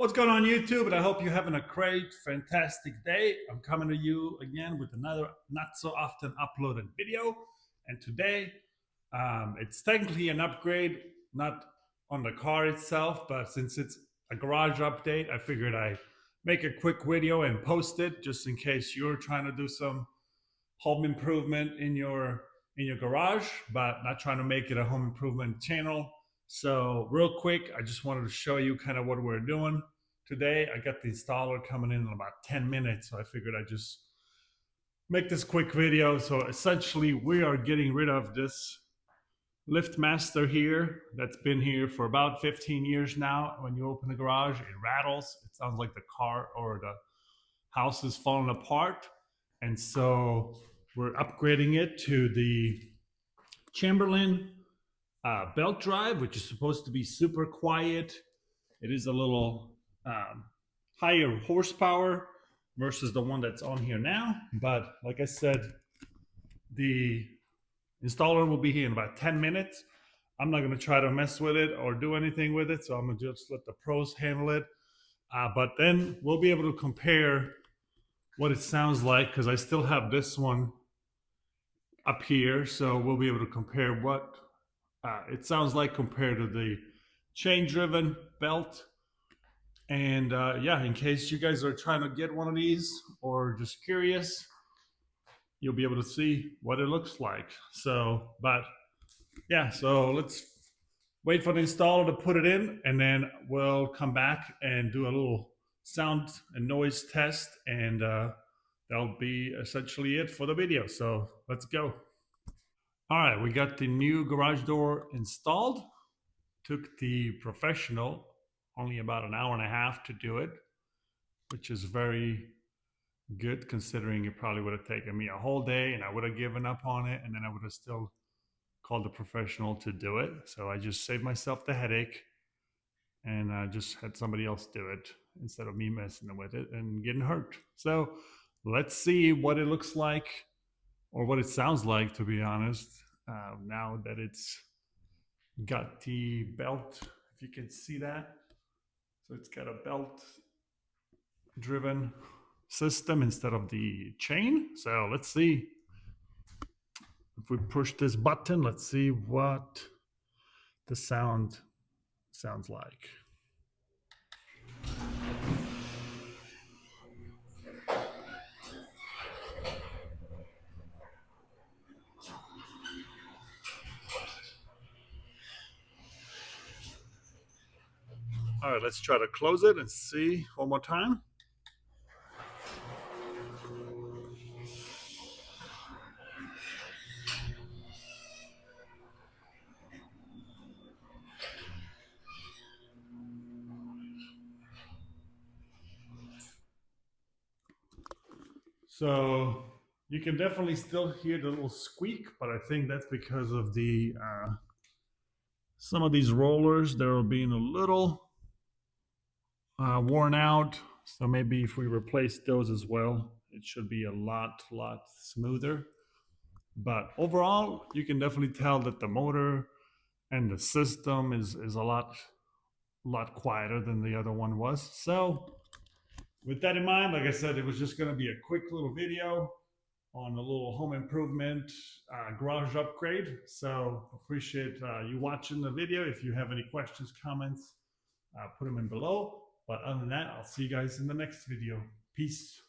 What's going on YouTube? And I hope you're having a great, fantastic day. I'm coming to you again with another not so often uploaded video. And today, it's technically an upgrade, not on the car itself, but since it's a garage update, I figured I'd make a quick video and post it just in case you're trying to do some home improvement in your garage, but not trying to make it a home improvement channel. So real quick, I just wanted to show you kind of what we're doing today. I got the installer coming in about 10 minutes, so I figured I'd just make this quick video. So essentially, we are getting rid of this LiftMaster here that's been here for about 15 years now. When you open the garage, it rattles. It sounds like the car or the house is falling apart. And so we're upgrading it to the Chamberlain belt drive, which is supposed to be super quiet. It is a little higher horsepower versus the one that's on here now. But like I said, the installer will be here in about 10 minutes. I'm not going to try to mess with it or do anything with it, so I'm going to just let the pros handle it. But then we'll be able to compare what it sounds like, because I still have this one up here, so we'll be able to compare what it sounds like compared to the chain driven belt. And yeah, in case you guys are trying to get one of these or just curious, you'll be able to see what it looks like. So, but yeah, so let's wait for the installer to put it in, and then we'll come back and do a little sound and noise test, and that'll be essentially it for the video. So let's go. All right, we got the new garage door installed. Took the professional only about an hour and a half to do it, which is very good considering it probably would have taken me a whole day and I would have given up on it, and then I would have still called the professional to do it. So I just saved myself the headache, and I just had somebody else do it instead of me messing with it and getting hurt. So let's see what it looks like, or what it sounds like, to be honest, now that it's got the belt, if you can see that. So it's got a belt driven system instead of the chain. So let's see. If we push this button, let's see what the sound sounds like. All right, let's try to close it and see one more time. So you can definitely still hear the little squeak, but I think that's because of the some of these rollers, they're being a little worn out. So maybe if we replace those as well, it should be a lot smoother. But overall, you can definitely tell that the motor and the system is a lot quieter than the other one was. So with that in mind, like I said, it was just going to be a quick little video on a little home improvement garage upgrade. So appreciate you watching the video. If you have any questions, comments, put them in below. But other than that, I'll see you guys in the next video. Peace.